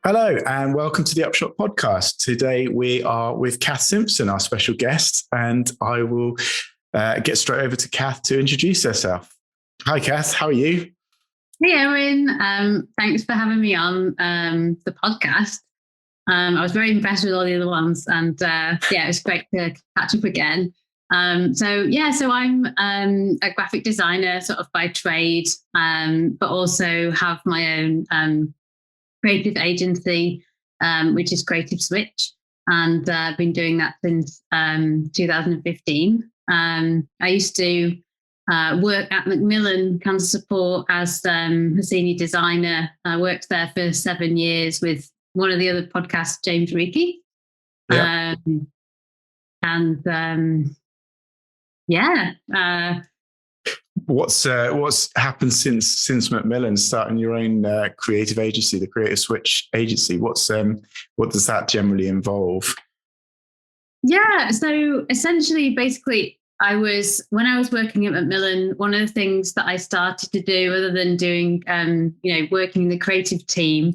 Hello and welcome to the Upshot podcast. Today we are with Kath Simpson, our special guest, and I will get straight over to Kath to introduce herself. Hi, Kath. How are you? Hey, Erin. Thanks for having me on the podcast. I was very impressed with all the other ones, and it was great to catch up again. So I'm a graphic designer, sort of by trade, but also have my own creative agency, which is Creative Switch, and I've been doing that since 2015. I used to work at Macmillan Cancer Support as a senior designer. I worked there for 7 years with one of the other podcasts, James Reiki. Yeah. What's happened since Macmillan starting your own creative agency, the Creative Switch agency? What does that generally involve? Yeah, so essentially, basically, when I was working at Macmillan, one of the things that I started to do, other than doing, working in the creative team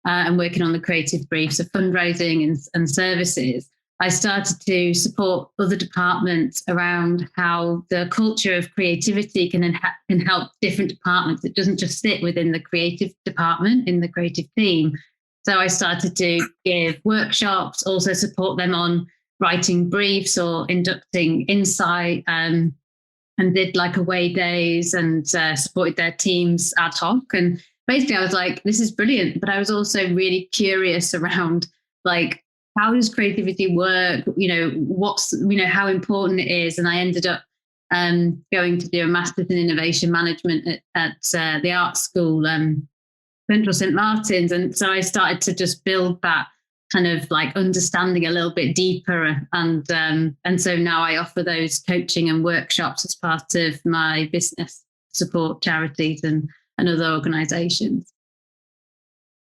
and working on the creative briefs of fundraising and services, I started to support other departments around how the culture of creativity can help different departments. It doesn't just sit within the creative department in the creative team. So I started to give workshops, also support them on writing briefs or inducting insight, and did like away days and supported their teams ad hoc. And basically I was like, this is brilliant. But I was also really curious around like, how does creativity work? How important it is. And I ended up going to do a master's in innovation management at the art school, Central St. Martin's. And so I started to just build that kind of like understanding a little bit deeper. And so now I offer those coaching and workshops as part of my business, support charities and other organizations.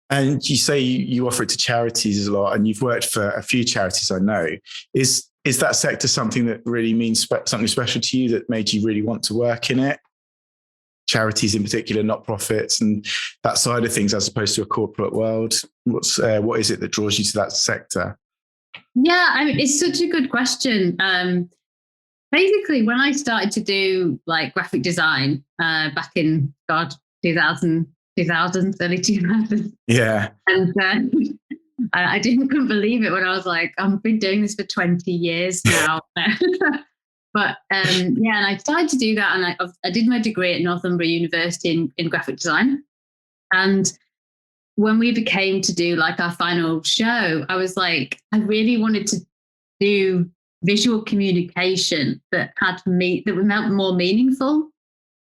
And you say you offer it to charities a lot, and you've worked for a few charities, I know. Is that sector something that really means something special to you that made you really want to work in it? Charities in particular, not-profits and that side of things, as opposed to a corporate world? What is it that draws you to that sector? Yeah, I mean, it's such a good question. Basically, when I started to do like graphic design back in 2000, early 2000s. Yeah. And I couldn't believe it when I was like, I've been doing this for 20 years now. But and I started to do that. And I did my degree at Northumbria University in graphic design. And when we became to do like our final show, I was like, I really wanted to do visual communication that was more meaningful.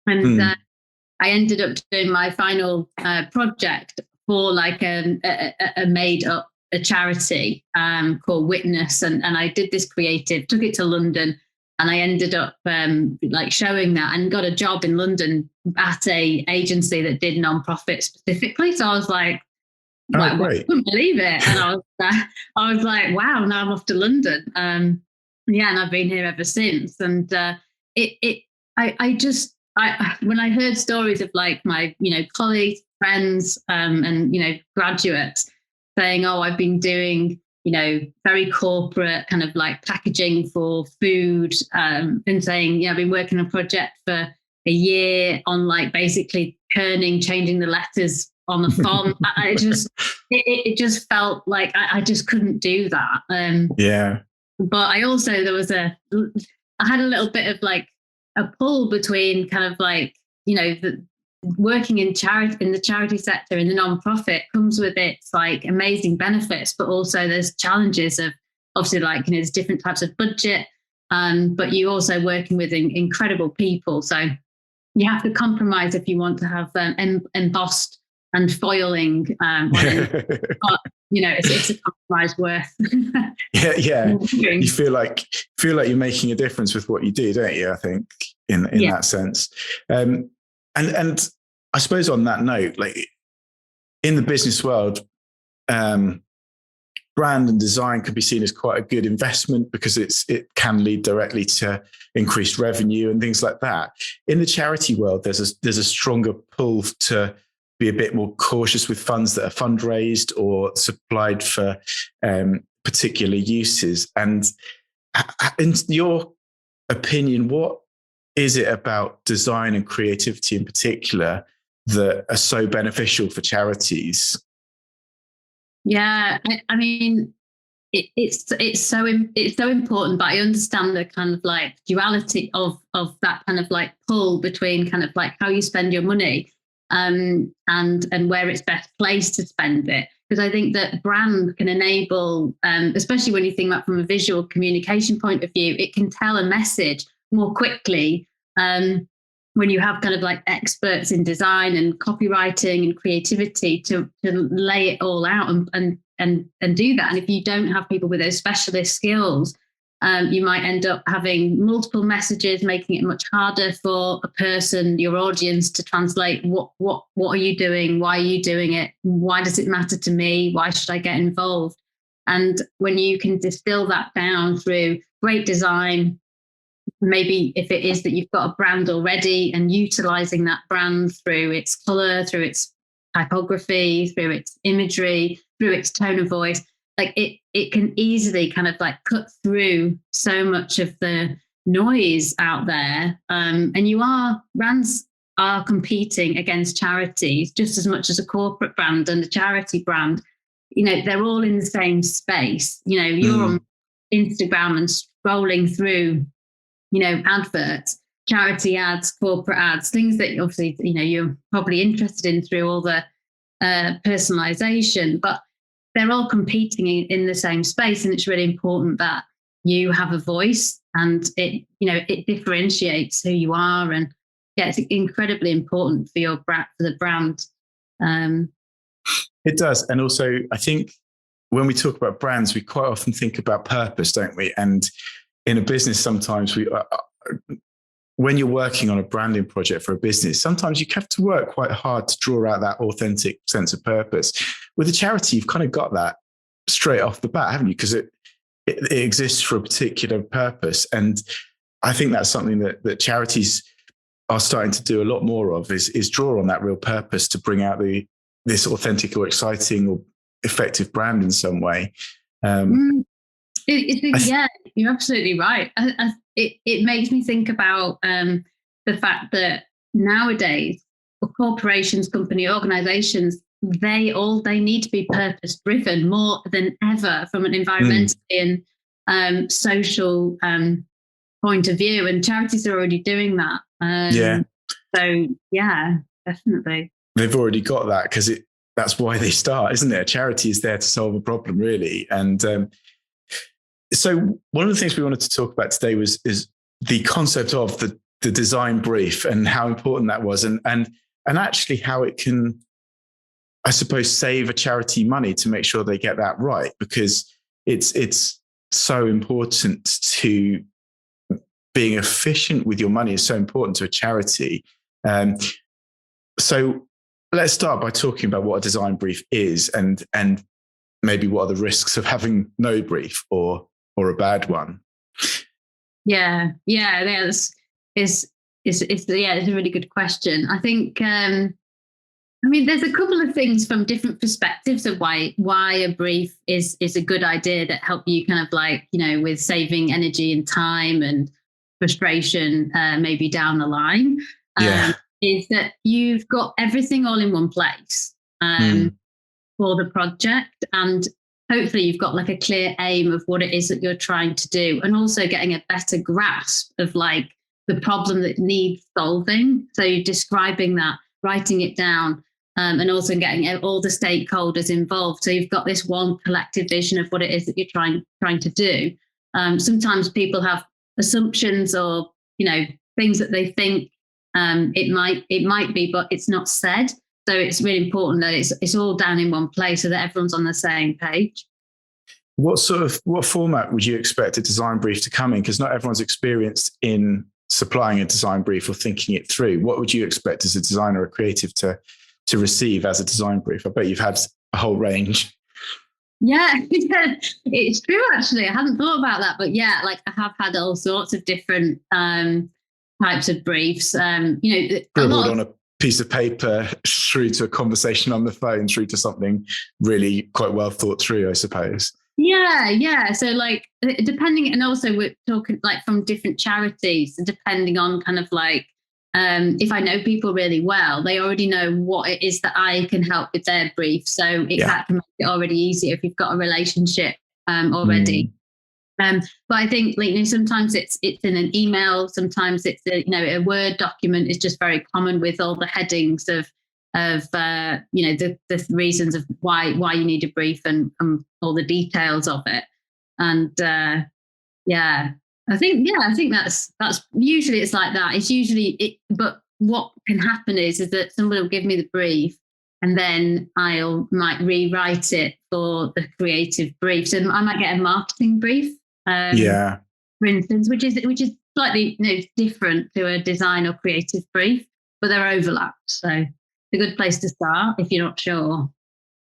And I ended up doing my final project for like a charity called Witness, and I did this creative, took it to London, and I ended up like showing that and got a job in London at a agency that did nonprofit specifically. So I was like, I couldn't believe it, and I was like, wow, now I'm off to London. And I've been here ever since. And when I heard stories of like my, colleagues, friends, and, graduates saying, oh, I've been doing, very corporate kind of like packaging for food, and saying, I've been working on a project for a year on like basically changing the letters on the font. It just felt like I just couldn't do that. But I also, I had a little bit of like a pull between kind of like, working in the charity sector, in the non-profit, comes with its like amazing benefits, but also there's challenges of obviously like, there's different types of budget, but you also working with incredible people. So you have to compromise if you want to have embossed and foiling, but it's a compromise worth. Yeah. You feel like you're making a difference with what you do, don't you? I think in that sense. And I suppose on that note, like in the business world, brand and design could be seen as quite a good investment because it can lead directly to increased revenue and things like that. In the charity world, there's a stronger pull to be a bit more cautious with funds that are fundraised or supplied for particular uses. And in your opinion, what is it about design and creativity in particular that are so beneficial for charities? Yeah, I mean, it's so important, but I understand the kind of like duality of that kind of like pull between kind of like how you spend your money and where it's best placed to spend it. Because I think that brand can enable, especially when you think about from a visual communication point of view, it can tell a message more quickly when you have kind of like experts in design and copywriting and creativity to lay it all out and do that. And if you don't have people with those specialist skills, you might end up having multiple messages, making it much harder for a person, your audience, to translate what are you doing? Why are you doing it? Why does it matter to me? Why should I get involved? And when you can distill that down through great design, maybe if it is that you've got a brand already and utilizing that brand through its color, through its typography, through its imagery, through its tone of voice, like it can easily kind of like cut through so much of the noise out there. And brands are competing against charities just as much as a corporate brand and a charity brand. You know, they're all in the same space. You know, you're on Instagram and scrolling through, you know, adverts, charity ads, corporate ads, things that obviously, you know, you're probably interested in through all the personalization, but they're all competing in the same space. And it's really important that you have a voice and it, you know, it differentiates who you are. And yeah, it's incredibly important for your brand, for the brand. It does. And also, I think when we talk about brands, we quite often think about purpose, don't we? And in a business, sometimes when you're working on a branding project for a business, sometimes you have to work quite hard to draw out that authentic sense of purpose. With a charity, you've kind of got that straight off the bat, haven't you? Because it exists for a particular purpose. And I think that's something that charities are starting to do a lot more of, is draw on that real purpose to bring out this authentic or exciting or effective brand in some way. Yeah, you're absolutely right. It makes me think about the fact that nowadays corporations, company, organizations, they need to be purpose driven more than ever from an environmental and social point of view. And charities are already doing that. So yeah, definitely. They've already got that because that's why they start, isn't it? A charity is there to solve a problem, really. And so one of the things we wanted to talk about today is the concept of the design brief and how important that was, and actually how it can, I suppose, save a charity money to make sure they get that right, because it's so important to being efficient with your money is so important to a charity. So let's start by talking about what a design brief is and maybe what are the risks of having no brief or a bad one. Yeah, it's a really good question. I think I mean, there's a couple of things from different perspectives of why a brief is a good idea that help you kind of like, you know, with saving energy and time and frustration maybe down the line. Is that you've got everything all in one place for the project, and hopefully you've got like a clear aim of what it is that you're trying to do, and also getting a better grasp of like the problem that needs solving. So you're describing that, writing it down, and also getting all the stakeholders involved. So you've got this one collective vision of what it is that you're trying to do. Sometimes people have assumptions or, you know, things that they think it might be, but it's not said. So it's really important that it's all down in one place so that everyone's on the same page. What format would you expect a design brief to come in? Because not everyone's experienced in supplying a design brief or thinking it through. What would you expect as a designer or creative to receive as a design brief? I bet you've had a whole range. Yeah, it's true, actually. I hadn't thought about that, but yeah, like I have had all sorts of different types of briefs. You know, scribbled on a piece of paper through to a conversation on the phone through to something really quite well thought through, I suppose. Yeah. So like depending, and also we're talking like from different charities, depending on kind of like, if I know people really well, they already know what it is that I can help with their brief. So that can make it already easier if you've got a relationship already. But I think sometimes it's in an email, sometimes it's a Word document is just very common with all the headings of the reasons of why you need a brief and all the details of it. And I think that's usually it's like that. It's usually it, but what can happen is that somebody will give me the brief and then might rewrite it for the creative brief. So I might get a marketing brief. For instance, which is slightly different to a design or creative brief, but they're overlapped. So it's a good place to start if you're not sure.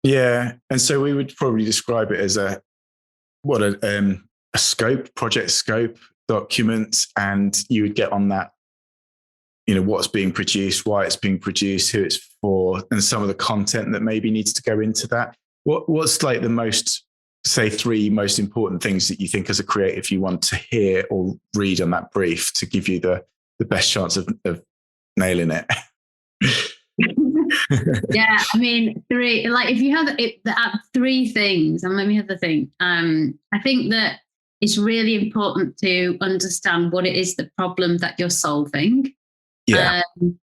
Yeah, and so we would probably describe it as a scope, project scope document, and you would get on that, what's being produced, why it's being produced, who it's for, and some of the content that maybe needs to go into that. What's like the most, say, 3 most important things that you think as a creative you want to hear or read on that brief to give you the best chance of nailing it? Yeah, I mean, 3, like if you have 3 things, and let me have the thing. I think that it's really important to understand what it is, the problem that you're solving. Yeah.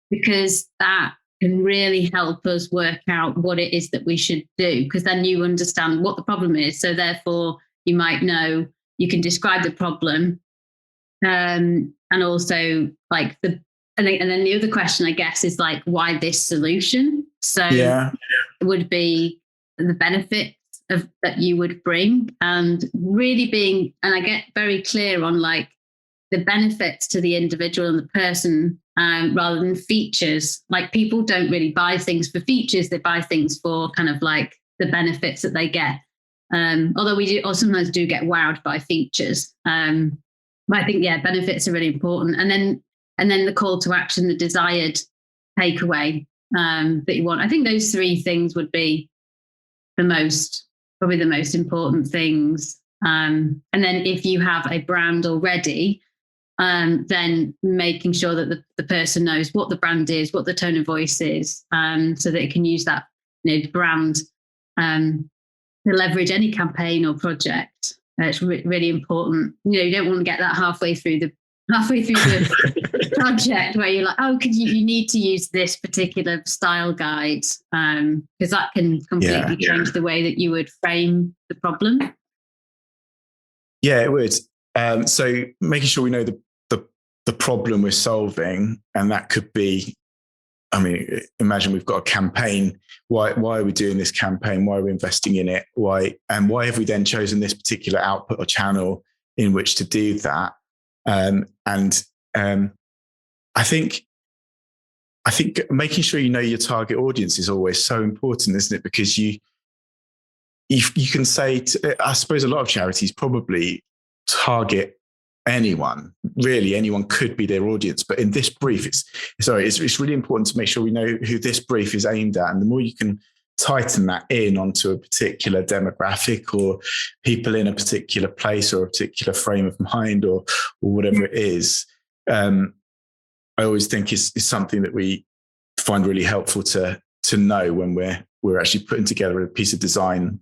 Because that can really help us work out what it is that we should do, because then you understand what the problem is. So therefore you might know, you can describe the problem. And also like and then the other question, I guess, is like, why this solution? So it would be the benefits that you would bring, and really and I get very clear on like the benefits to the individual and the person, rather than features. Like people don't really buy things for features, they buy things for kind of like the benefits that they get. Although we do, or sometimes do get wowed by features. But I think, benefits are really important. And then the call to action, the desired takeaway that you want. I think those 3 things would be probably the most important things. And then if you have a brand already, then making sure that the person knows what the brand is, what the tone of voice is, so that it can use that brand to leverage any campaign or project. It's really important. You don't want to get that halfway through the project where you're like, oh, you need to use this particular style guide, because that can completely change the way that you would frame the problem. Yeah, it would. So making sure we know the problem we're solving, and that could be, I mean, imagine we've got a campaign. Why are we doing this campaign? Why are we investing in it? Why have we then chosen this particular output or channel in which to do that? I think making sure you know your target audience is always so important, isn't it? Because you can say, I suppose a lot of charities probably target anyone. Really, anyone could be their audience. But in this brief, it's really important to make sure we know who this brief is aimed at. And the more you can tighten that in onto a particular demographic or people in a particular place or a particular frame of mind or whatever it is, I always think is something that we find really helpful to know when we're actually putting together a piece of design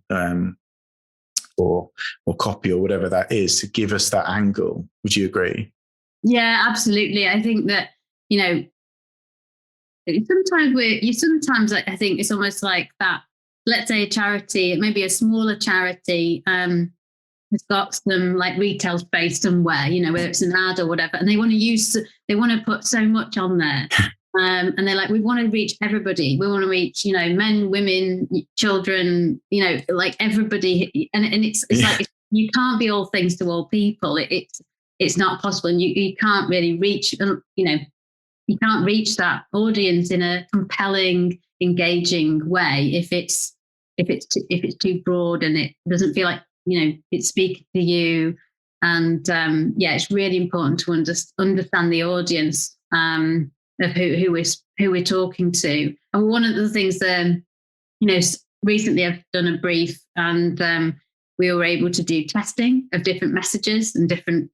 or copy or whatever that is, to give us that angle. Would you agree? Yeah, absolutely. I think that, sometimes I think it's almost like that. Let's say a charity, maybe a smaller charity, has got some like retail space somewhere, whether it's an ad or whatever, and they want to put so much on there. And they're like, we want to reach everybody. We want to reach, men, women, children, like everybody. And it's like, you can't be all things to all people. It's not possible. And you can't really reach, you can't reach that audience in a compelling, engaging way if it's too broad and it doesn't feel like, it's speaking to you. And it's really important to understand the audience. of who we're talking to. And one of the things that, recently I've done a brief, and we were able to do testing of different messages and different,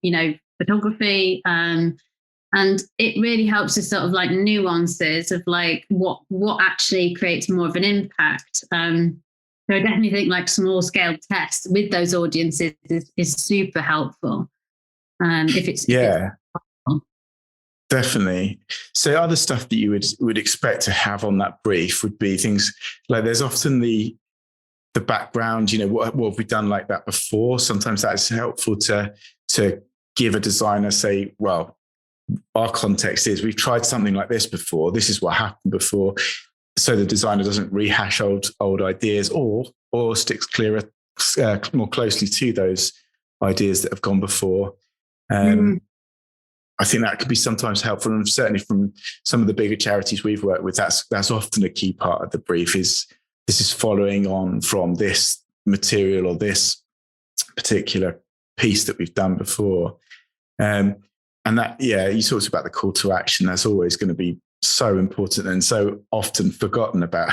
photography. And it really helps with sort of like nuances of like what actually creates more of an impact. So I definitely think like small scale tests with those audiences is super helpful. If it's definitely. So other stuff that you would expect to have on that brief would be things like, there's often the background, what have we done like that before? Sometimes that's helpful to give a designer, say, well, our context is we've tried something like this before. This is what happened before. So the designer doesn't rehash old ideas or sticks more closely to those ideas that have gone before. I think that could be sometimes helpful, and certainly from some of the bigger charities we've worked with, that's often a key part of the brief. This is following on from this material or this particular piece that we've done before. And that, you talked about the call to action. That's always going to be so important and so often forgotten about.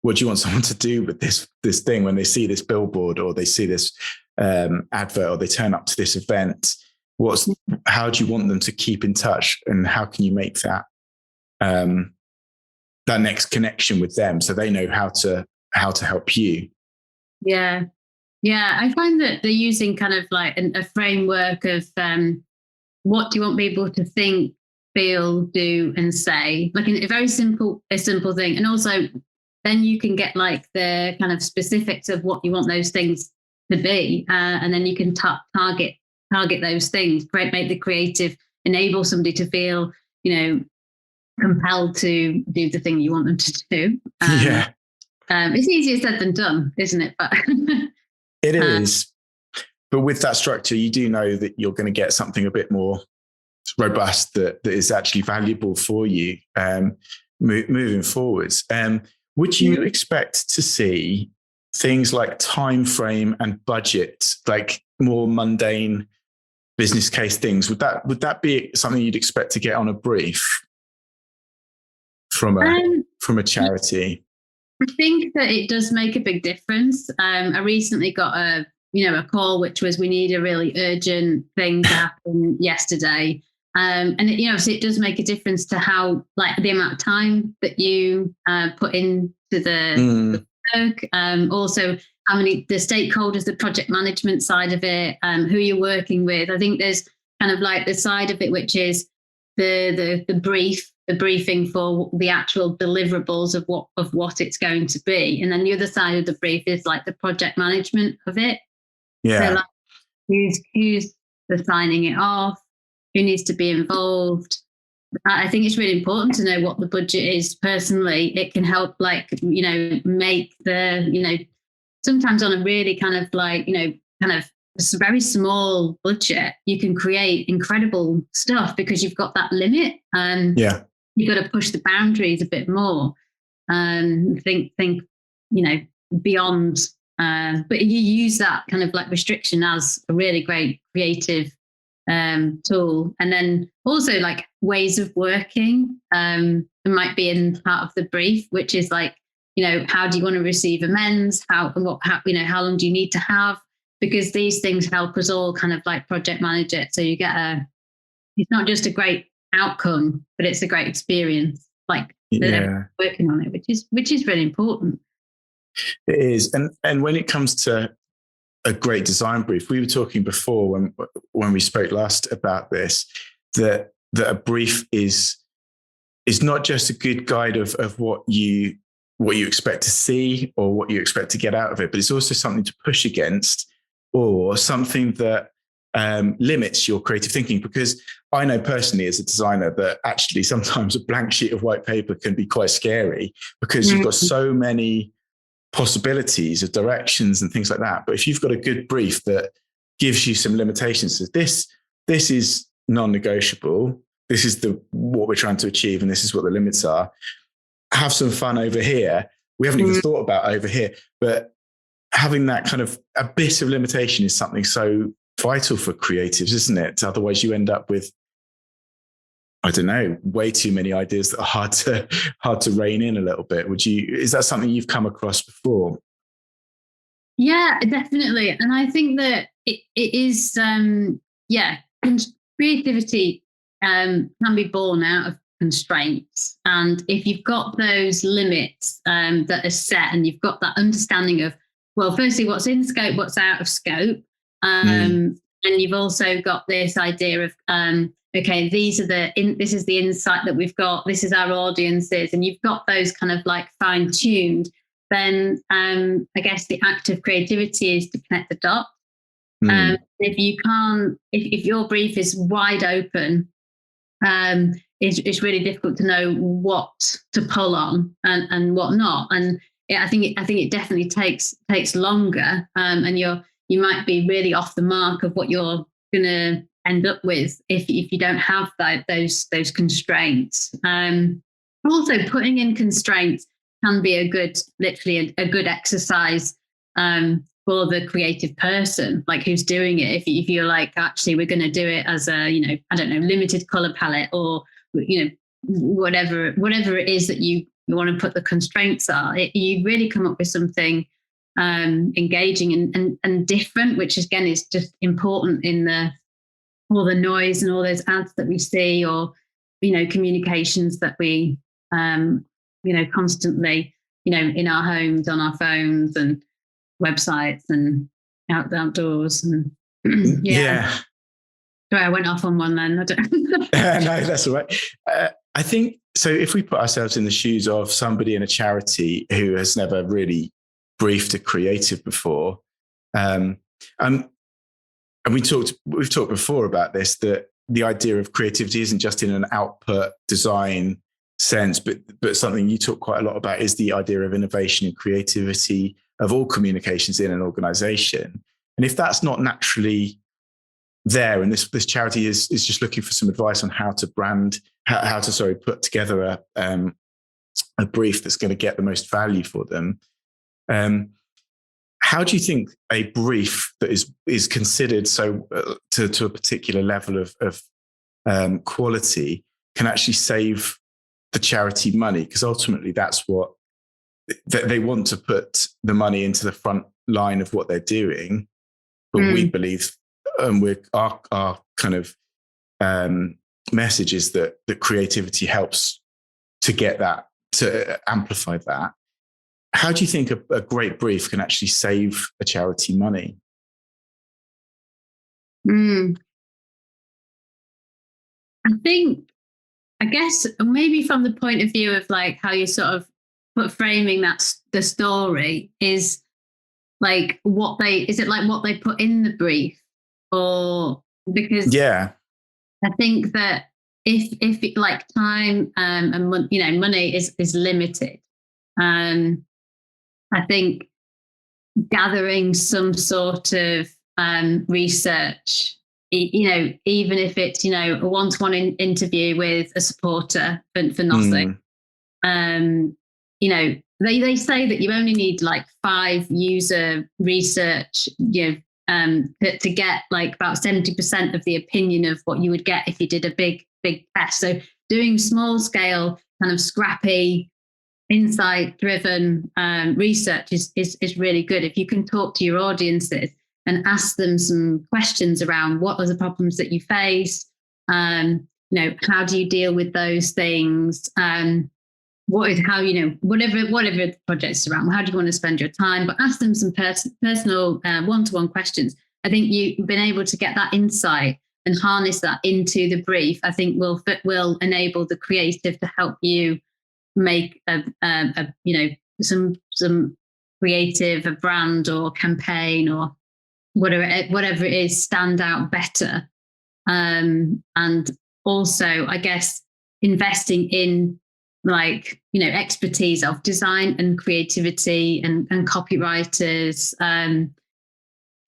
What do you want someone to do with this thing when they see this billboard or they see this advert or they turn up to this event? How do you want them to keep in touch, and how can you make that that next connection with them so they know how to help you? Yeah, I find that they're using kind of like a framework of what do you want people to think, feel, do, and say, like a very simple thing. And also then you can get like the kind of specifics of what you want those things to be, and then you can target those things, make the creative, enable somebody to feel, compelled to do the thing you want them to do. It's easier said than done, isn't it? But it is. But with that structure, you do know that you're going to get something a bit more robust that is actually valuable for you moving forwards. Would you expect to see things like time frame and budget, like more mundane business case things? Would that be something you'd expect to get on a brief from a charity? I think that it does make a big difference. I recently got a call, which was, we need a really urgent thing to happen yesterday. And so it does make a difference to how, like, the amount of time that you put into the work. Also, how many, the stakeholders, the project management side of it, who you're working with. I think there's kind of like the side of it, which is the briefing for the actual deliverables of what it's going to be. And then the other side of the brief is like the project management of it. Yeah. So like who's the signing it off, who needs to be involved. I think it's really important to know what the budget is. Personally, it can help, like, make the, sometimes on a really kind of like, kind of very small budget, you can create incredible stuff because you've got that limit. You've got to push the boundaries a bit more. Think, beyond. But you use that kind of like restriction as a really great creative tool. And then also like ways of working might be in part of the brief, which is like, how do you want to receive amends? How long do you need to have? Because these things help us all kind of like project manage it. So you get it's not just a great outcome, but it's a great experience, like working on it, which is really important. It is. And when it comes to a great design brief, we were talking before when we spoke last about this, that a brief is not just a good guide of what you expect to see or what you expect to get out of it, but it's also something to push against, or something that limits your creative thinking. Because I know personally as a designer that actually sometimes a blank sheet of white paper can be quite scary because you've got so many possibilities of directions and things like that. But if you've got a good brief that gives you some limitations, so this is non-negotiable, this is what we're trying to achieve, and this is what the limits are. Have some fun over here. We haven't even thought about over here, but having that kind of a bit of limitation is something so vital for creatives, isn't it? Otherwise you end up with I don't know, way too many ideas that are hard to rein in a little bit. Is that something you've come across before? Yeah, definitely. And I think that it is, creativity can be born out of constraints. And if you've got those limits that are set, and you've got that understanding of, well, firstly, what's in scope, what's out of scope. And you've also got this idea of, okay, this is the insight that we've got, this is our audiences, and you've got those kind of like fine tuned, then I guess the act of creativity is to connect the dots. If you can't, if your brief is wide open, it's really difficult to know what to pull on and what not. And I think it definitely takes longer, and you might be really off the mark of what you're going to end up with if you don't have those constraints. Also, putting in constraints can be a good exercise for the creative person, like who's doing it. If you're like, actually, we're going to do it as a, I don't know, limited color palette, or whatever it is that you want to put the constraints are, you really come up with something engaging and different, which again is just important in all the noise and all those ads that we see, or communications that we constantly in our homes, on our phones and websites and outdoors. And yeah. Sorry, I went off on one then. I don't No, that's all right. I think so. If we put ourselves in the shoes of somebody in a charity who has never really briefed a creative before, and we've talked before about this, that the idea of creativity isn't just in an output design sense, but something you talk quite a lot about is the idea of innovation and creativity of all communications in an organization. And if that's not naturally there, and this charity is just looking for some advice on how to put together a brief that's going to get the most value for them, how do you think a brief that is considered so to a particular level of quality can actually save the charity money? Because ultimately that's what they want, to put the money into the front line of what they're doing. But we believe, our kind of message is that creativity helps to get that, to amplify that. How do you think a great brief can actually save a charity money? I guess maybe from the point of view of like how you sort of framing the story is like what they put in the brief, or because I think that if it, like time and money is limited, I think gathering some sort of research, even if it's a one-to-one interview with a supporter for nothing. They say that you only need like 5 user research, to get like about 70% of the opinion of what you would get if you did a big test. So doing small scale, kind of scrappy, insight-driven research is really good. If you can talk to your audiences and ask them some questions around what are the problems that you face, how do you deal with those things, whatever the project's around, how do you want to spend your time, but ask them some personal one-to-one questions. I think you've been able to get that insight and harness that into the brief. I think will enable the creative to help you make some creative, a brand or campaign or whatever it is, stand out better. And also, I guess, investing in expertise of design and creativity and copywriters,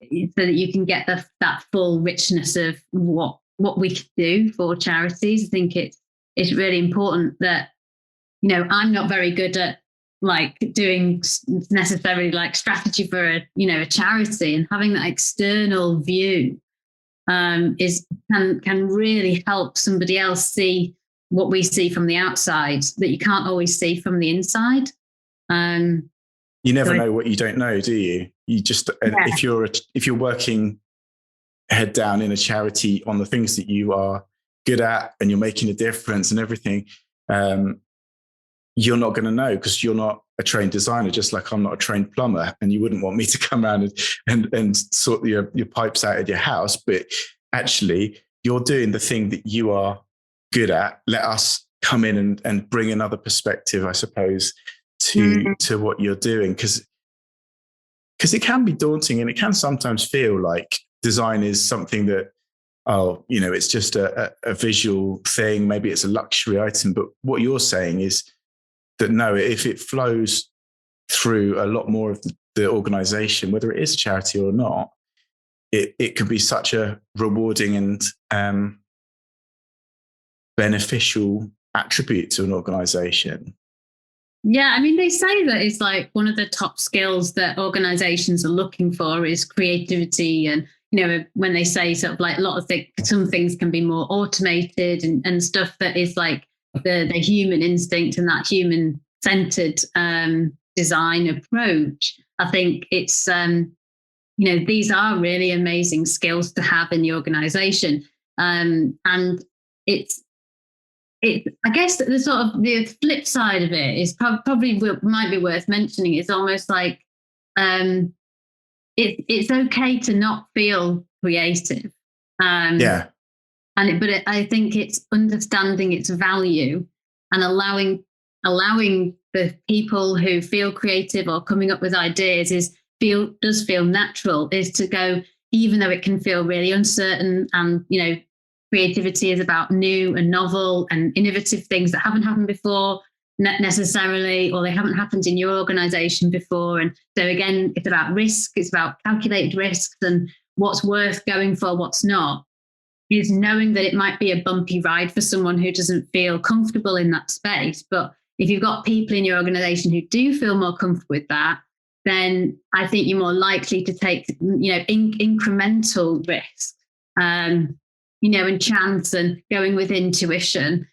so that you can get that full richness of what we can do for charities. I think it's really important that I'm not very good at doing necessarily strategy for a charity, and having that external view can really help somebody else see what we see from the outside that you can't always see from the inside. You never know what you don't know, do you? You just, if you're working head down in a charity on the things that you are good at and you're making a difference and everything, you're not going to know because you're not a trained designer, just like I'm not a trained plumber, and you wouldn't want me to come around and sort your pipes out at your house. But actually, you're doing the thing that you are good at. Let us come in and bring another perspective, I suppose, to what you're doing, because it can be daunting, and it can sometimes feel like design is something that, it's just a visual thing. Maybe it's a luxury item. But what you're saying is that no, if it flows through a lot more of the organization, whether it is a charity or not, it can be such a rewarding and beneficial attribute to an organization. Yeah, I mean, they say that it's like one of the top skills that organizations are looking for is creativity. And, when they say sort of like a lot of things, some things can be more automated and stuff that is like the human instinct and that human centered design approach. I think it's, these are really amazing skills to have in the organization. And it's, I guess the sort of the flip side of it is probably might be worth mentioning. It's almost like it's okay to not feel creative. But I think it's understanding its value and allowing the people who feel creative or coming up with ideas does feel natural, is to go, even though it can feel really uncertain, and creativity is about new and novel and innovative things that haven't happened before necessarily, or they haven't happened in your organization before. And so again, it's about risk, it's about calculated risks and what's worth going for, what's not, is knowing that it might be a bumpy ride for someone who doesn't feel comfortable in that space. But if you've got people in your organization who do feel more comfortable with that, then I think you're more likely to take, incremental risk, and chance, and going with intuition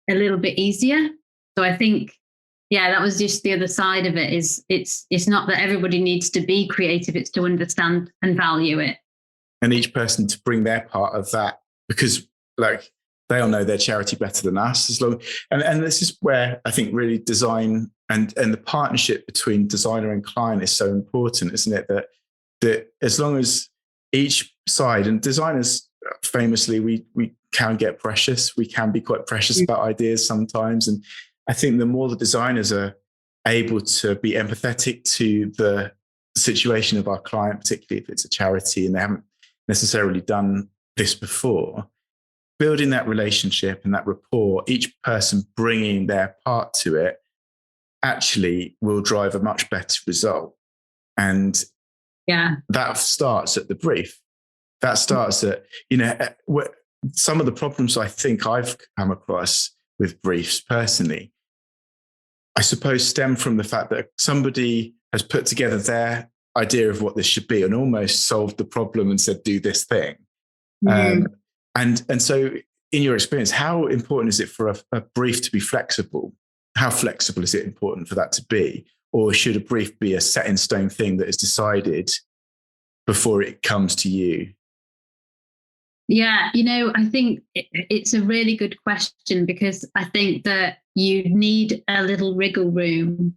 a little bit easier. So I think, that was just the other side of it, is it's not that everybody needs to be creative, it's to understand and value it. And each person to bring their part of that, because like they all know their charity better than us. And this is where I think really design and the partnership between designer and client is so important, isn't it? That as long as each side, and designers famously, we can get precious. We can be quite precious about ideas sometimes. And I think the more the designers are able to be empathetic to the situation of our client, particularly if it's a charity and they haven't necessarily done this before, building that relationship and that rapport, each person bringing their part to it, actually will drive a much better result. And that starts at the brief. That starts at, some of the problems I think I've come across with briefs personally, I suppose, stem from the fact that somebody has put together their idea of what this should be and almost solved the problem and said, do this thing. And so in your experience, how important is it for a brief to be flexible? How flexible is it important for that to be? Or should a brief be a set in stone thing that is decided before it comes to you? Yeah, I think it's a really good question, because I think that you need a little wriggle room,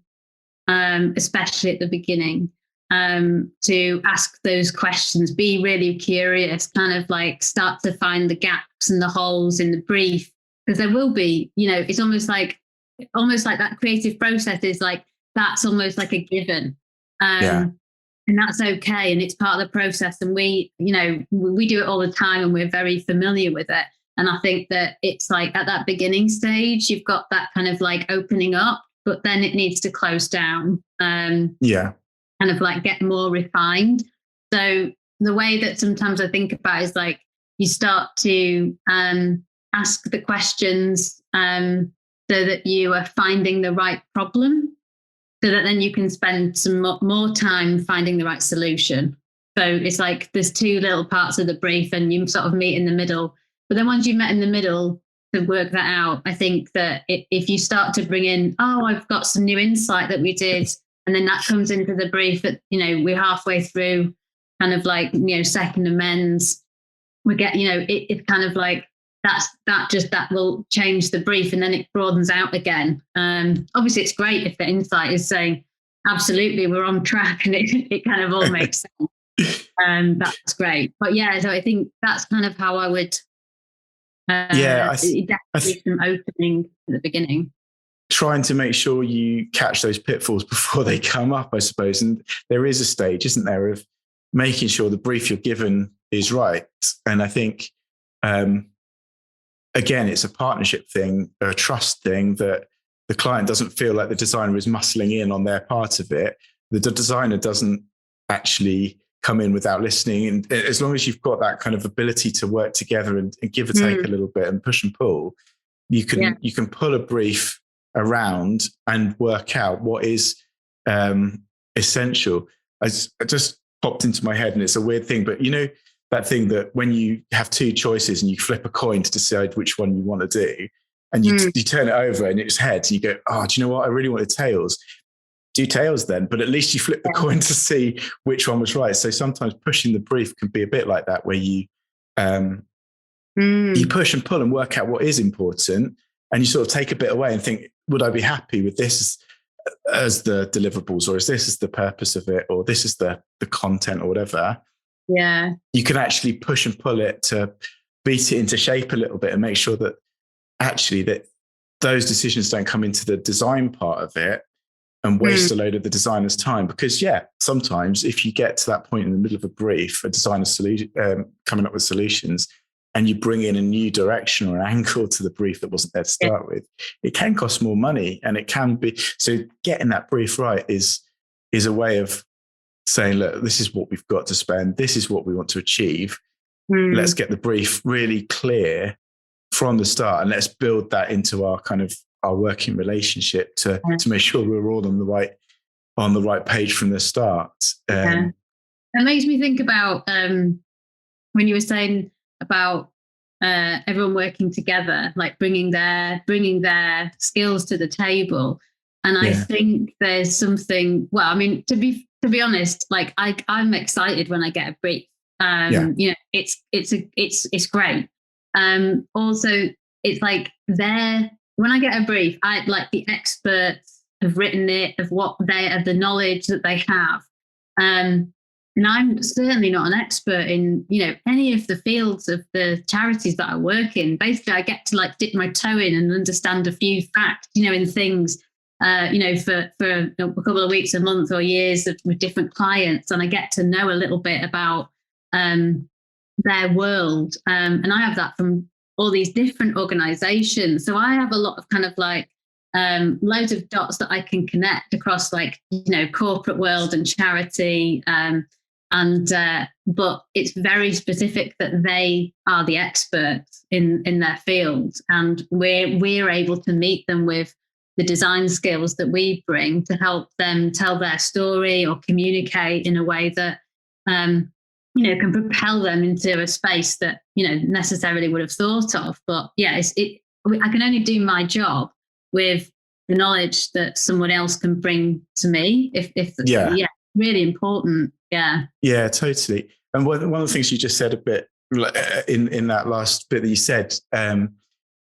especially at the beginning, to ask those questions, be really curious, kind of like start to find the gaps and the holes in the brief, because there will be, it's almost like that creative process is like, that's almost like a given. And that's okay. And it's part of the process. And we do it all the time and we're very familiar with it. And I think that it's like at that beginning stage, you've got that kind of like opening up, but then it needs to close down. Kind of like get more refined. So the way that sometimes I think about is like you start to ask the questions so that you are finding the right problem, so that then you can spend some more time finding the right solution. So it's like there's two little parts of the brief and you sort of meet in the middle. But then once you've met in the middle to work that out, I think that if you start to bring in, I've got some new insight that we did, and then that comes into the brief that, we're halfway through kind of like, second amends, we get, it's kind of like, that will change the brief, and then it broadens out again. Obviously it's great if the insight is saying, absolutely, we're on track, and it kind of all makes sense. That's great. But so I think that's kind of how I would, definitely some opening at the beginning. Trying to make sure you catch those pitfalls before they come up, I suppose. And there is a stage, isn't there, of making sure the brief you're given is right. And I think, again, it's a partnership thing, a trust thing, that the client doesn't feel like the designer is muscling in on their part of it. The designer doesn't actually come in without listening. And as long as you've got that kind of ability to work together and give or take a little bit and push and pull, you can pull a brief around and work out what is essential. I just popped into my head, and it's a weird thing, but that thing that when you have two choices and you flip a coin to decide which one you want to do, and you turn it over and it's heads, and you go, do you know what? I really wanted tails. Do tails then, but at least you flip the coin to see which one was right. So sometimes pushing the brief can be a bit like that, where you you push and pull and work out what is important, and you sort of take a bit away and think, would I be happy with this as the deliverables, or is this as the purpose of it, or this is the content or whatever? Yeah. You can actually push and pull it to beat it into shape a little bit and make sure that actually that those decisions don't come into the design part of it and waste a load of the designer's time. Because sometimes if you get to that point in the middle of a brief, a designer coming up with solutions, and you bring in a new direction or angle to the brief that wasn't there to start with, it can cost more money, and it can be. So getting that brief right is a way of saying, look, this is what we've got to spend. This is what we want to achieve. Let's get the brief really clear from the start, and let's build that into our working relationship to make sure we're all on the right page from the start. It makes me think about when you were saying about everyone working together, like bringing their skills to the table. And I think there's something. Well, I mean, to be honest, like I'm excited when I get a brief. It's great. Also, it's like when I get a brief, I like the experts have written it, of the knowledge that they have. And I'm certainly not an expert in, any of the fields of the charities that I work in. Basically, I get to like dip my toe in and understand a few facts, in things, for a couple of weeks, a month, or years with different clients. And I get to know a little bit about their world. And I have that from all these different organizations. So I have a lot of kind of like loads of dots that I can connect across, like, corporate world and charity. But it's very specific that they are the experts in their field, and we're able to meet them with the design skills that we bring to help them tell their story or communicate in a way that can propel them into a space that necessarily would have thought of. But I can only do my job with the knowledge that someone else can bring to me. Really important. Yeah, totally. And one of the things you just said a bit in that last bit that you said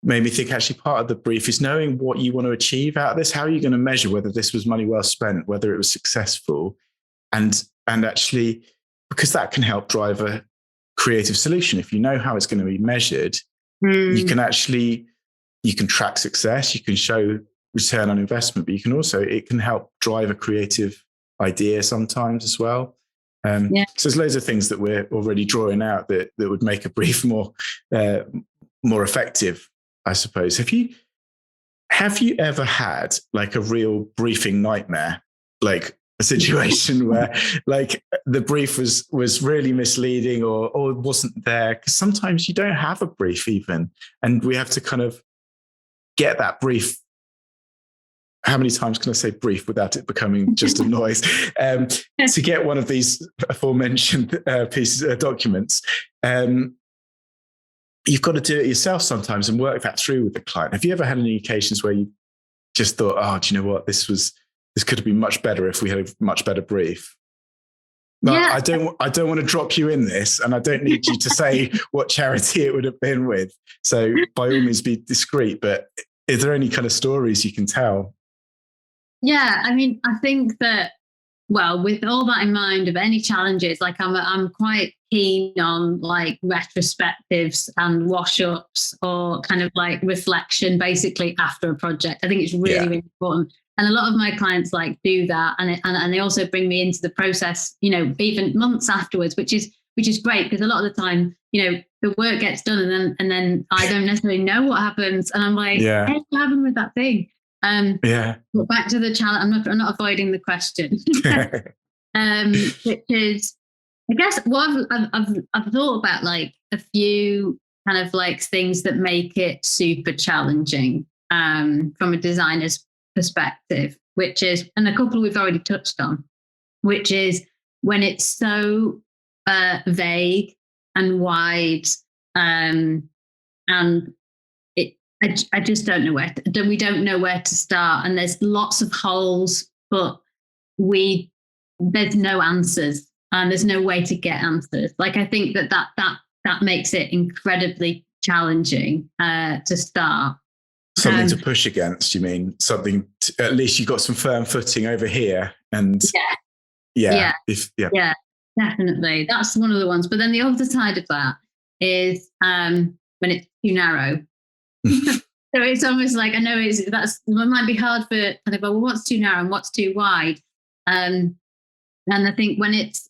made me think, actually part of the brief is knowing what you want to achieve out of this. How are you going to measure whether this was money well spent, whether it was successful, and actually, because that can help drive a creative solution. If you know how it's going to be measured, you can track success, you can show return on investment, but it can help drive a creative idea sometimes as well. So there's loads of things that we're already drawing out that would make a brief more effective, I suppose. Have you ever had like a real briefing nightmare, like a situation where like the brief was really misleading or wasn't there? Because sometimes you don't have a brief even, and we have to kind of get that brief. How many times can I say brief without it becoming just a noise? To get one of these aforementioned pieces of documents, you've got to do it yourself sometimes and work that through with the client. Have you ever had any occasions where you just thought, oh, do you know what? This could have been much better if we had a much better brief. But yeah. I don't want to drop you in this, and I don't need you to say what charity it would have been with. So by all means be discreet, but is there any kind of stories you can tell? Yeah, I mean, I think that, well, with all that in mind, of any challenges, like I'm quite keen on like retrospectives and wash-ups, or kind of like reflection basically after a project. I think it's really important. And a lot of my clients like do that, and they also bring me into the process, you know, even months afterwards, which is great, because a lot of the time, you know, the work gets done and then I don't necessarily know what happens, and I'm like, hey, what happened with that thing? But back to the challenge. I'm not avoiding the question, which is, I guess, what I've thought about, like a few kind of like things that make it super challenging from a designer's perspective, which is, and a couple we've already touched on, which is when it's so vague and wide, and I just don't know we don't know where to start, and there's lots of holes, but there's no answers, and there's no way to get answers. Like, I think that makes it incredibly challenging to start. Something to push against, you mean? Something at least you've got some firm footing over here, and yeah, definitely. That's one of the ones. But then the other side of that is when it's too narrow. So it's almost like, I know it might be hard for kind of, well, what's too narrow and what's too wide? And I think when it's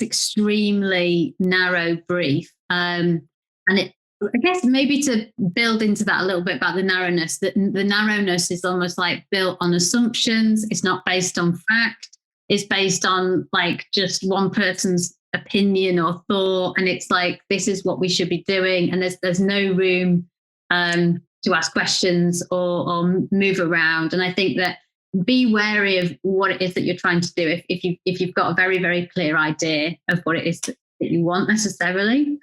extremely narrow brief, and it, I guess maybe to build into that a little bit about the narrowness, that the narrowness is almost like built on assumptions. It's not based on fact. It's based on like just one person's opinion or thought. And it's like, this is what we should be doing. And there's no room to ask questions or move around. And I think that be wary of what it is that you're trying to do. If you've got a very, very clear idea of what it is that you want necessarily,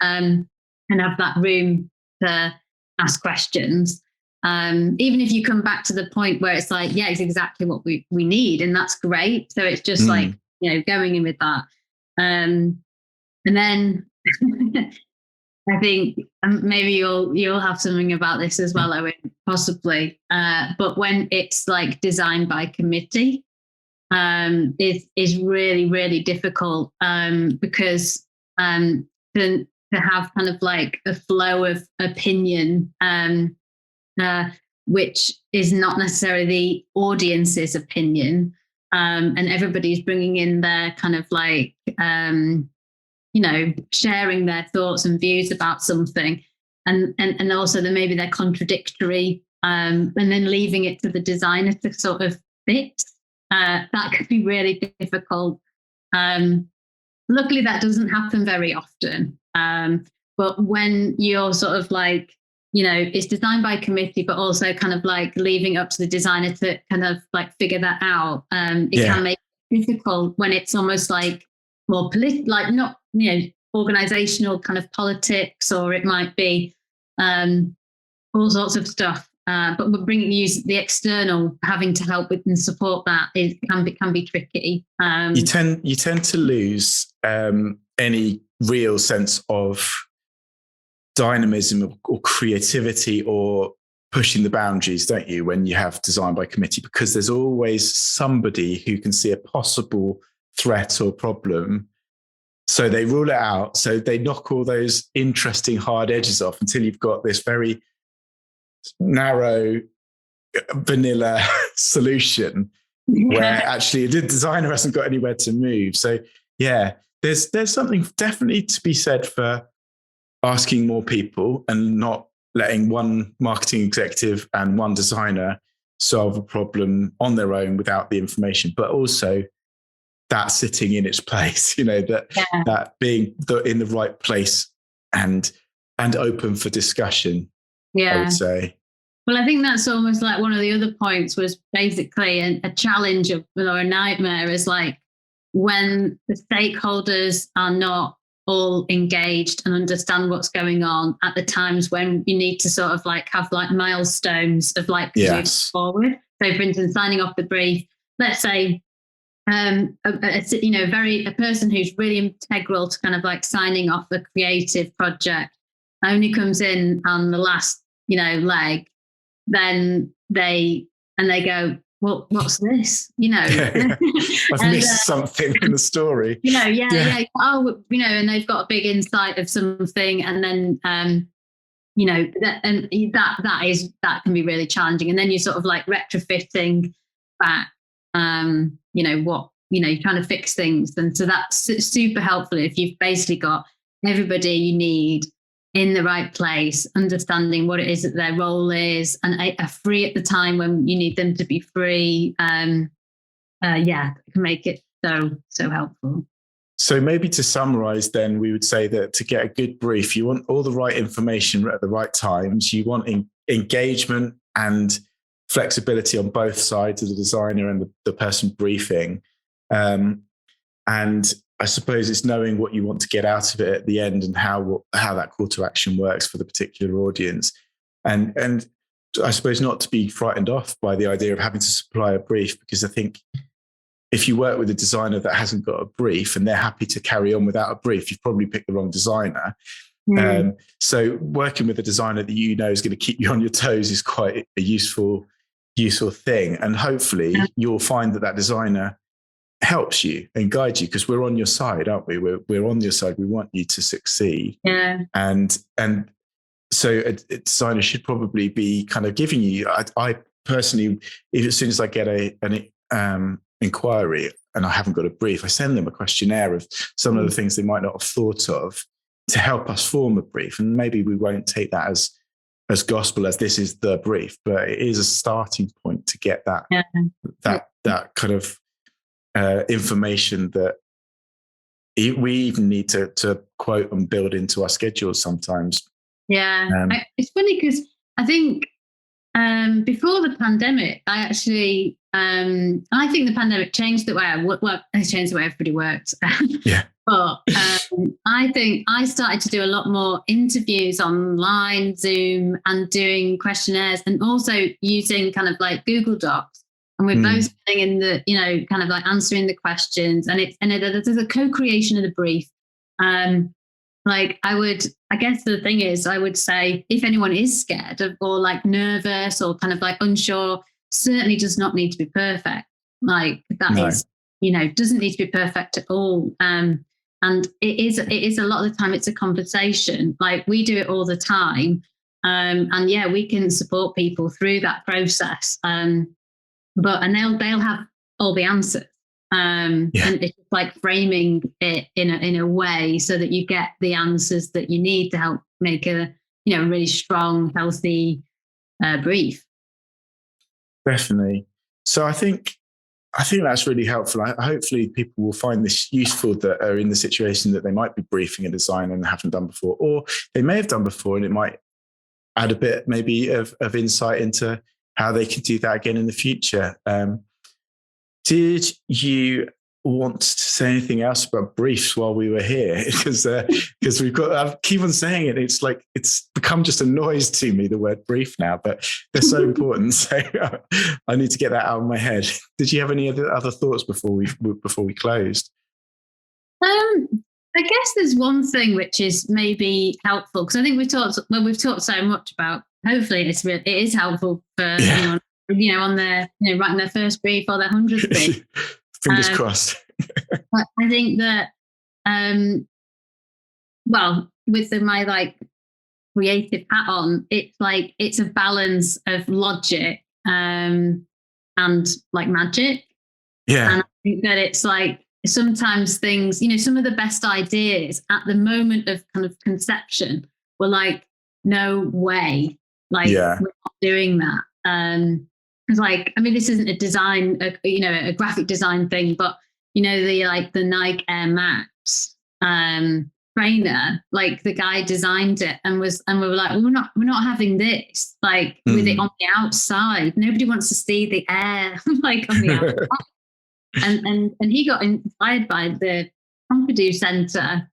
and have that room to ask questions. Even if you come back to the point where it's like, yeah, it's exactly what we need, and that's great. So it's just like, you know, going in with that. And then I think maybe you'll have something about this as well, Owen, possibly. But when it's like designed by committee, is really, really difficult, because to have kind of like a flow of opinion, which is not necessarily the audience's opinion, and everybody's bringing in their kind of like, you know, sharing their thoughts and views about something, and also then maybe they're contradictory, and then leaving it to the designer to sort of fit. That could be really difficult. Luckily, that doesn't happen very often. But when you're sort of like, you know, it's designed by committee, but also kind of like leaving up to the designer to kind of like figure that out. It can make it difficult when it's almost like more like not, you know, organizational kind of politics, or it might be all sorts of stuff. But we're the external having to help with and support that can be tricky. You tend to lose any real sense of dynamism or creativity or pushing the boundaries, don't you, when you have design by committee, because there's always somebody who can see a possible threat or problem. So they rule it out. So they knock all those interesting hard edges off until you've got this very narrow, vanilla solution where actually the designer hasn't got anywhere to move. So yeah, there's something definitely to be said for asking more people and not letting one marketing executive and one designer solve a problem on their own without the information, but also that sitting in its place, you know, that being in the right place and open for discussion, I would say. Well, I think that's almost like one of the other points was basically a challenge or a nightmare is like when the stakeholders are not all engaged and understand what's going on at the times when you need to sort of like have like milestones of like moving forward. So for instance, signing off the brief, let's say a person who's really integral to kind of like signing off a creative project only comes in on the last, leg, then they go, well, what's this? I've missed something in the story. Oh, and they've got a big insight of something, and then that can be really challenging. And then you're sort of like retrofitting back, you're trying to fix things. And so that's super helpful if you've basically got everybody you need in the right place, understanding what it is that their role is, and are free at the time when you need them to be free. It can make it so helpful. So maybe to summarize then, we would say that to get a good brief, you want all the right information at the right times. You want engagement and flexibility on both sides of the designer and the person briefing. And I suppose it's knowing what you want to get out of it at the end and how that call to action works for the particular audience. And I suppose not to be frightened off by the idea of having to supply a brief, because I think if you work with a designer that hasn't got a brief and they're happy to carry on without a brief, you've probably picked the wrong designer. So working with a designer that is going to keep you on your toes is quite a useful thing. And hopefully you'll find that designer helps you and guides you, because we're on your side, aren't we? We're on your side. We want you to succeed. Yeah. And so a designer should probably be kind of giving you, I personally, as soon as I get an inquiry and I haven't got a brief, I send them a questionnaire of some of the things they might not have thought of to help us form a brief. And maybe we won't take that as gospel, as this is the brief, but it is a starting point to get that kind of information that we even need to quote and build into our schedules sometimes. It's funny because I think before the pandemic, I think the pandemic changed the way it's changed the way everybody works. But I think I started to do a lot more interviews online, Zoom, and doing questionnaires, and also using kind of like Google Docs. And we're both sitting in the, kind of like answering the questions, and there's a co-creation of the brief. I guess the thing is, I would say if anyone is scared or like nervous or kind of like unsure, certainly does not need to be perfect. Like that is, doesn't need to be perfect at all. And it is a lot of the time it's a conversation. Like we do it all the time. And we can support people through that process. But they'll have all the answers. And it's like framing it in a way so that you get the answers that you need to help make a really strong, healthy brief. Definitely. So I think that's really helpful. Hopefully people will find this useful that are in the situation that they might be briefing a designer and haven't done before, or they may have done before, and it might add a bit maybe of insight into how they can do that again in the future. Did you want to say anything else about briefs while we were here? Because I keep on saying it. It's like it's become just a noise to me, the word brief now, but they're so important. So I need to get that out of my head. Did you have any other thoughts before we closed? I guess there's one thing which is maybe helpful, because I think we've talked so much about. Hopefully, it is helpful for anyone, on their writing their first brief or their 100th brief. Fingers crossed. But I think that, with my like creative hat on, it's a balance of logic and like magic. Yeah, and I think that it's like sometimes things, some of the best ideas at the moment of kind of conception were like, no way. We're not doing that. It's like, this isn't a design, a graphic design thing, but the Nike Air Max trainer, like the guy designed it and we were like, well, we're not having this, like with it on the outside. Nobody wants to see the air like on the outside. and he got inspired by the Pompidou Centre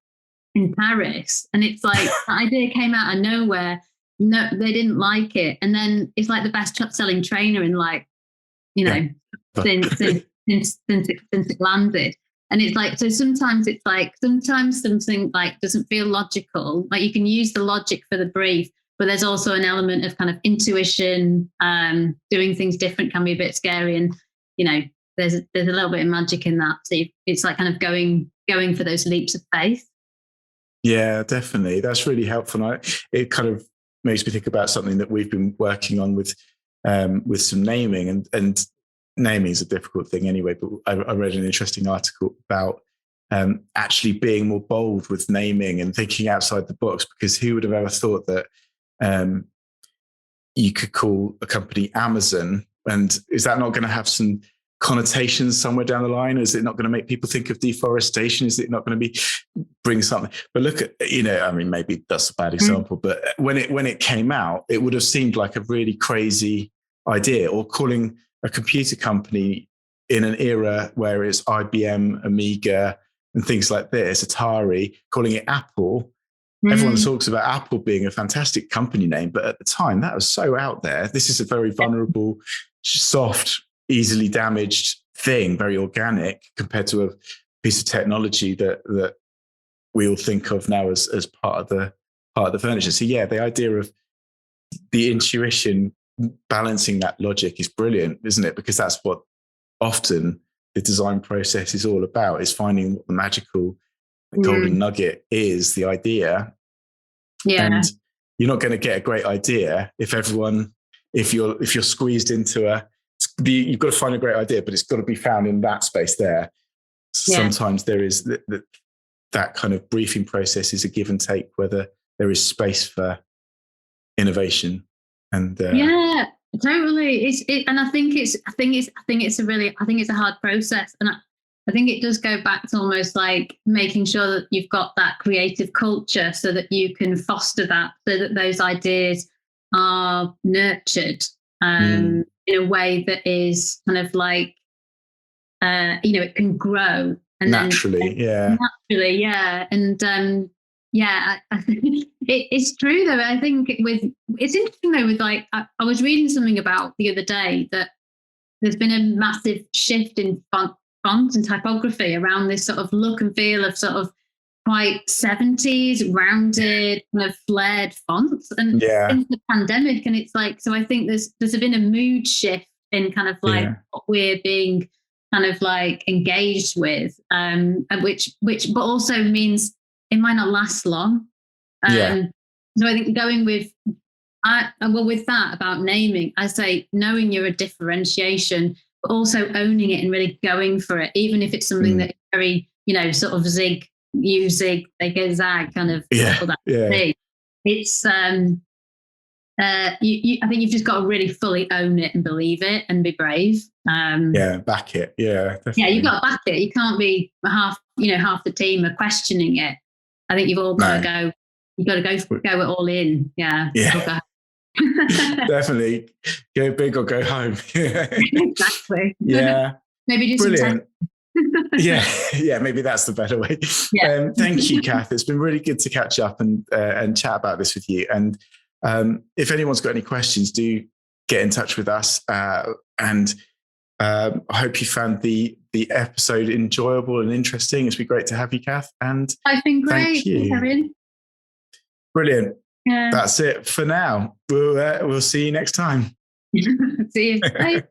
in Paris. And it's like the idea came out of nowhere. No, they didn't like it. And then it's like the best selling trainer in like, you know, since it landed. And it's like, so sometimes it's like, sometimes something like doesn't feel logical. Like you can use the logic for the brief, but there's also an element of kind of intuition. Doing things different can be a bit scary. And, you know, there's a little bit of magic in that. So it's like kind of going for those leaps of faith. Yeah, definitely. That's really helpful. It kind of makes me think about something that we've been working on with some naming, and naming is a difficult thing anyway. But I read an interesting article about actually being more bold with naming and thinking outside the box, because who would have ever thought that you could call a company Amazon, and is that not going to have some connotations somewhere down the line? Is it not going to make people think of deforestation? Is it not going to bring something? But look at, you know, I mean, maybe that's a bad example, but when it came out, it would have seemed like a really crazy idea. Or calling a computer company in an era where it's IBM, Amiga, and things like this, Atari, calling it Apple. Everyone talks about Apple being a fantastic company name, but at the time that was so out there. This is a very vulnerable, soft, easily damaged thing, very organic compared to a piece of technology that we all think of now as part of the furniture. So yeah, the idea of the intuition balancing that logic is brilliant, isn't it? Because that's what often the design process is all about, is finding what the magical golden nugget is, the idea. Yeah. And you're not going to get a great idea if you're squeezed into you've got to find a great idea, but it's got to be found in that space there. Yeah. Sometimes there is that kind of briefing process is a give and take, whether there is space for innovation. And yeah, totally. And I think it's a hard process, and I think it does go back to almost like making sure that you've got that creative culture so that you can foster that, so that those ideas are nurtured in a way that is kind of like, it can grow. And naturally, yeah. And I think it's true though. I think it's interesting though, with like, I was reading something about the other day that there's been a massive shift in font and typography around this sort of look and feel of sort of quite 70s rounded kind of flared fonts, and since the pandemic. And it's like, so I think there's been a mood shift in kind of like what we're being kind of like engaged with, and which but also means it might not last long. So I think going with that about naming, I say knowing you're a differentiation, but also owning it and really going for it, even if it's something that is very, sort of zig, they go zag kind of. It's I think you've just got to really fully own it and believe it and be brave. Back it. Yeah, definitely. Yeah, you've got to back it. You can't be half the team are questioning it. I think you've all got to go. You've got to go it all in. Yeah. Definitely. Go big or go home. Exactly. Yeah. Maybe do brilliant. Yeah, maybe that's the better way. Thank you, Kath. It's been really good to catch up and chat about this with you. And if anyone's got any questions, do get in touch with us. And I hope you found the episode enjoyable and interesting. It's been great to have you, Kath. And I've been great. Thank you. Kevin. Brilliant. Yeah. That's it for now. We'll see you next time. See you. Bye.